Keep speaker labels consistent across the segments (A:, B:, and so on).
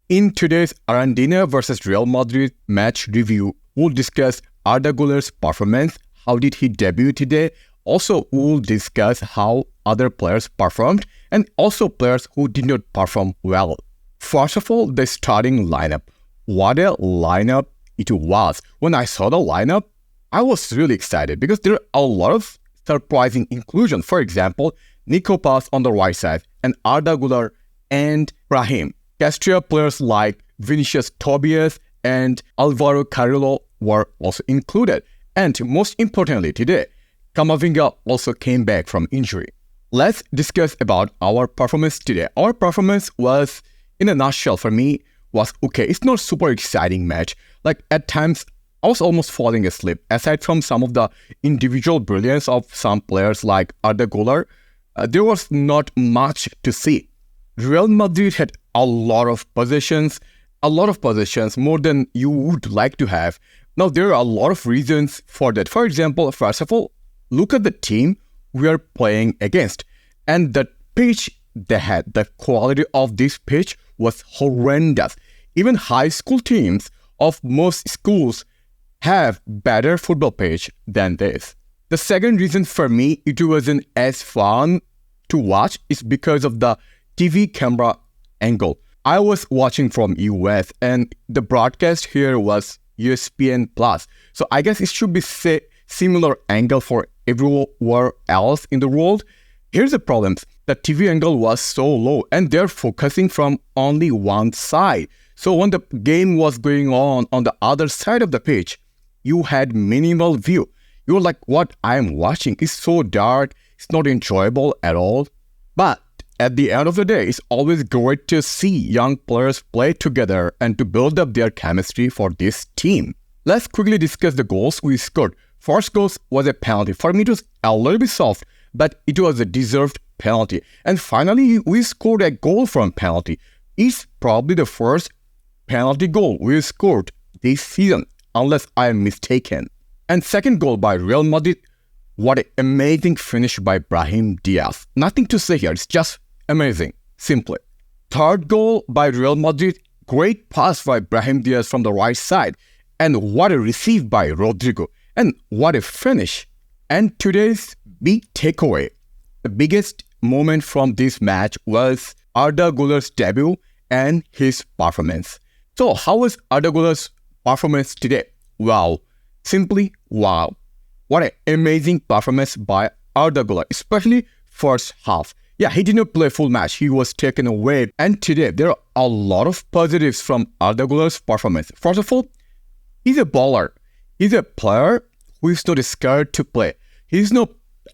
A: In today's Arandina versus Real Madrid match review, we'll discuss Arda Guler's performance, how did he debut today. Also, we'll discuss how other players performed and also players who did not perform well. First of all, the starting lineup. What a lineup it was. When I saw the lineup, I was really excited because there are a lot of surprising inclusion. For example, Nico Paz on the right side and Arda Guler and Brahim. Castilla players like Vinicius Tobias and Alvaro Carrillo were also included. And most importantly today, Camavinga also came back from injury. Let's discuss about our performance today. Our performance was, in a nutshell for me, was okay. It's not super exciting match. Like at times, I was almost falling asleep. Aside from some of the individual brilliance of some players like Arda Guler, there was not much to see. Real Madrid had a lot of possessions, more than you would like to have. Now, there are a lot of reasons for that. For example, first of all, look at the team we are playing against. And the pitch they had, the quality of this pitch was horrendous. Even high school teams of most schools have better football pitch than this. The second reason for me it wasn't as fun to watch is because of the TV camera angle. I was watching from US and the broadcast here was ESPN Plus. So I guess it should be similar angle for everywhere else in the world. Here's the problem. The TV angle was so low and they're focusing from only one side. So when the game was going on the other side of the pitch, you had minimal view. You were like, what I'm watching is so dark. It's not enjoyable at all. But at the end of the day, it's always great to see young players play together and to build up their chemistry for this team. Let's quickly discuss the goals we scored. First goal was a penalty. For me, it was a little bit soft, but it was a deserved penalty. And finally, we scored a goal from penalty. It's probably the first penalty goal we scored this season, unless I am mistaken. And second goal by Real Madrid, what an amazing finish by Brahim Diaz. Nothing to say here, it's just amazing, simply. Third goal by Real Madrid, great pass by Brahim Diaz from the right side. And what a receive by Rodygo. And what a finish. And today's big takeaway, the biggest moment from this match was Arda Guler's debut and his performance. So how was Arda Guler's performance today? Wow. Simply wow. What an amazing performance by Arda Guler, especially first half. Yeah, he did not play full match. He was taken away. And today, there are a lot of positives from Arda Guler's performance. First of all, he's a baller. He's a player who is not scared to play. He's not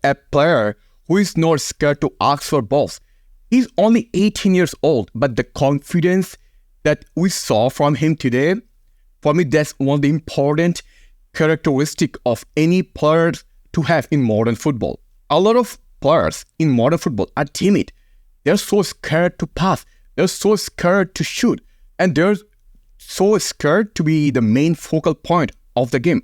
A: a player who is not scared to ask for balls. He's only 18 years old, but the confidence that we saw from him today, for me, that's one of the important characteristic of any player to have in modern football. A lot of players in modern football are timid. They're so scared to pass. They're so scared to shoot. And they're so scared to be the main focal point of the game.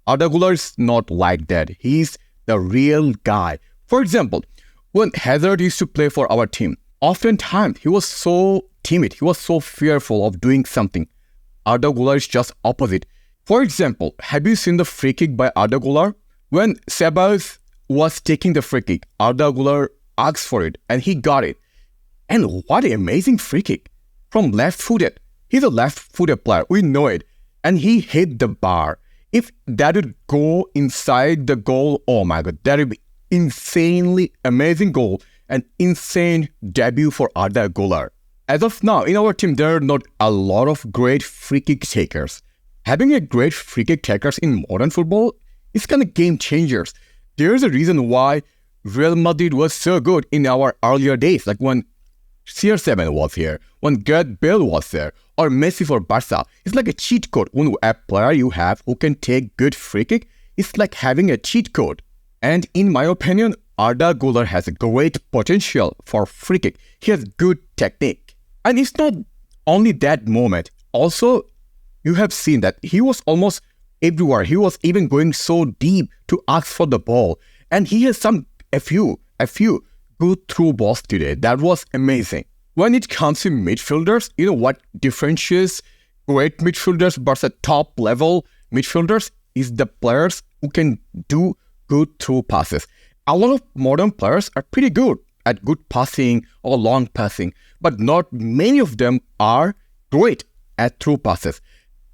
A: Arda Guler is not like that. He's the real guy. For example, when Hazard used to play for our team, oftentimes he was so timid. He was so fearful of doing something. Arda Guler is just opposite. For example, have you seen the free kick by Arda Guler? When Ceballos was taking the free kick, Arda Guler asked for it and he got it. And what an amazing free kick from left-footed. He's a left-footed player, we know it. And he hit the bar. If that would go inside the goal, oh my God, that would be insanely amazing goal and insane debut for Arda Guler. As of now, in our team, there are not a lot of great free kick takers. Having a great free kick takers in modern football is kind of game changers. There's a reason why Real Madrid was so good in our earlier days, like when CR7 was here, when Gareth Bale was there, or Messi for Barca. It's like a cheat code. When a player you have who can take good free kick, it's like having a cheat code. And in my opinion, Arda Guler has a great potential for free kick. He has good technique. And it's not only that moment. Also, you have seen that he was almost everywhere. He was even going so deep to ask for the ball. And he has a few good through balls today. That was amazing. When it comes to midfielders, you know what differentiates great midfielders versus top level midfielders is the players who can do good through passes. A lot of modern players are pretty good at good passing or long passing, but not many of them are great at through passes.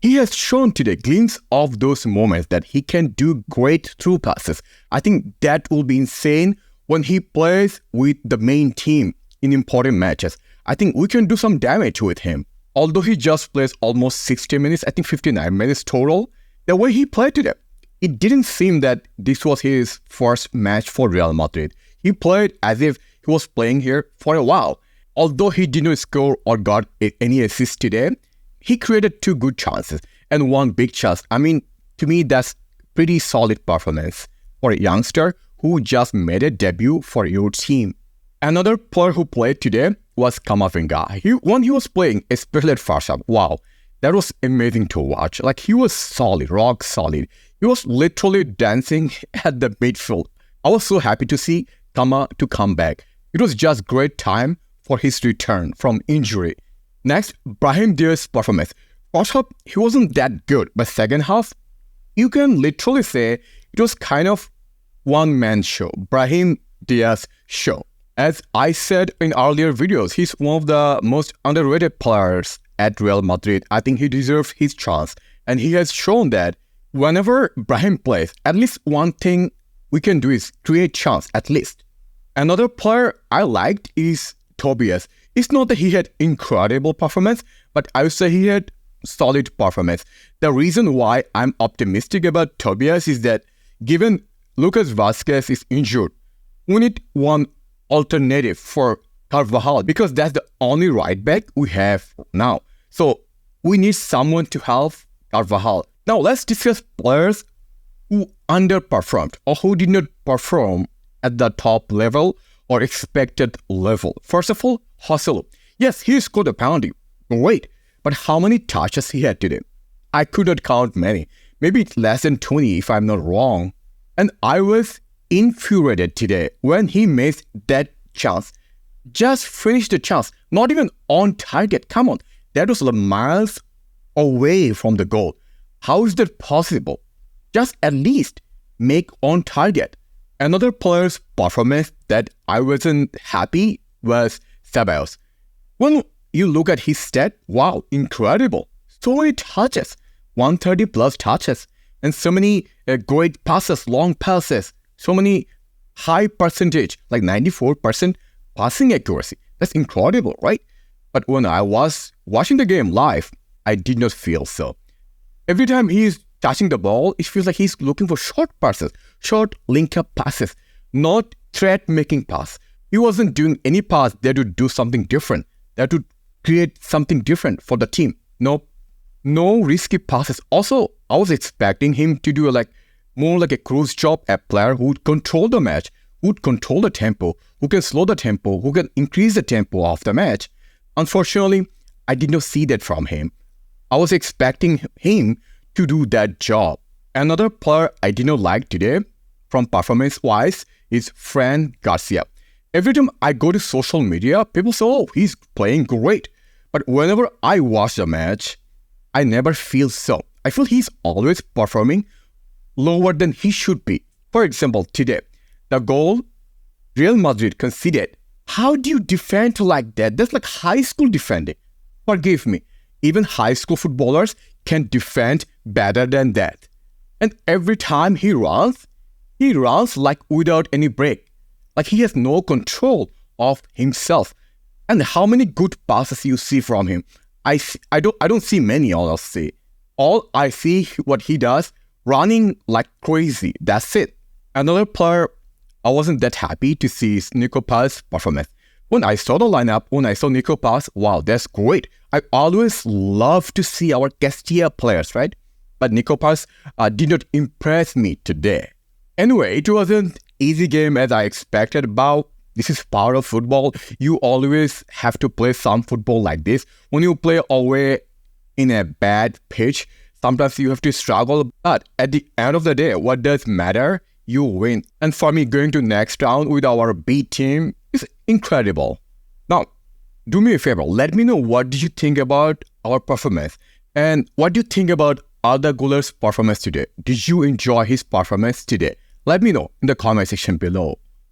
A: He has shown today glimpse of those moments that he can do great through passes. I think that will be insane when he plays with the main team in important matches. I think we can do some damage with him. Although he just plays almost 60 minutes, I think 59 minutes total, the way he played today, it didn't seem that this was his first match for Real Madrid. He played as if he was playing here for a while. Although he didn't score or got any assists today, he created 2 good chances and 1 big chance. I mean, to me, that's pretty solid performance for a youngster who just made a debut for your team. Another player who played today was Camavinga. When he was playing, especially at first half, wow, that was amazing to watch. Like, he was solid, rock solid. He was literally dancing at the midfield. I was so happy to see Kama to come back. It was just great time for his return from injury. Next, Brahim Diaz's performance. First half, he wasn't that good, but second half, you can literally say it was kind of one-man show, Brahim Diaz show. As I said in earlier videos, he's one of the most underrated players at Real Madrid. I think he deserves his chance, and he has shown that whenever Brahim plays, at least one thing we can do is create chance, at least. Another player I liked is Tobias. It's not that he had incredible performance, but I would say he had solid performance. The reason why I'm optimistic about Tobias is that given Lucas Vazquez is injured, we need one alternative for Carvajal because that's the only right back we have now. So we need someone to help Carvajal. Now let's discuss players who underperformed or who did not perform at the top level or expected level. First of all, Joselu. Yes, he scored a penalty. Great. But how many touches he had today? I could not count many. Maybe less than 20 if I'm not wrong. And I was infuriated today when he missed that chance. Just finished the chance. Not even on target. Come on. That was miles away from the goal. How is that possible? Just at least make on target. Another player's performance that I wasn't happy was Ceballos. When you look at his stat, wow, incredible. So many touches, 130 plus touches, and so many great passes, long passes, so many high percentage, like 94% passing accuracy. That's incredible, right? But when I was watching the game live, I did not feel so. Every time he's touching the ball, it feels like he's looking for short passes, short link-up passes, not threat-making pass. He wasn't doing any pass that would do something different, that would create something different for the team. No risky passes. Also, I was expecting him to do more like a cruise job, a player who would control the match, who would control the tempo, who can slow the tempo, who can increase the tempo of the match. Unfortunately, I did not see that from him. I was expecting him to do that job. Another player I did not like today, from performance-wise, is Fran Garcia. Every time I go to social media, people say, oh, he's playing great. But whenever I watch the match, I never feel so. I feel he's always performing lower than he should be. For example, today, the goal Real Madrid conceded. How do you defend like that? That's like high school defending. Forgive me. Even high school footballers can defend better than that. And every time he runs like without any break. Like he has no control of himself. And how many good passes you see from him? I don't see many, honestly. All I see what he does, running like crazy. That's it. Another player I wasn't that happy to see is Nico Paz's performance. When I saw the lineup, when I saw Nico Paz, wow, that's great. I always love to see our Castilla players, right? But Nico Paz did not impress me today. Anyway, it wasn't easy game as I expected, but this is part of football. You always have to play some football like this. When you play away in a bad pitch, sometimes you have to struggle. But at the end of the day, what does matter? You win. And for me, going to next round with our B team is incredible. Now, Do me a favor, let me know what do you think about our performance and what do you think about Arda Guler's performance today. Did you enjoy his performance today? Let me know in the comment section below.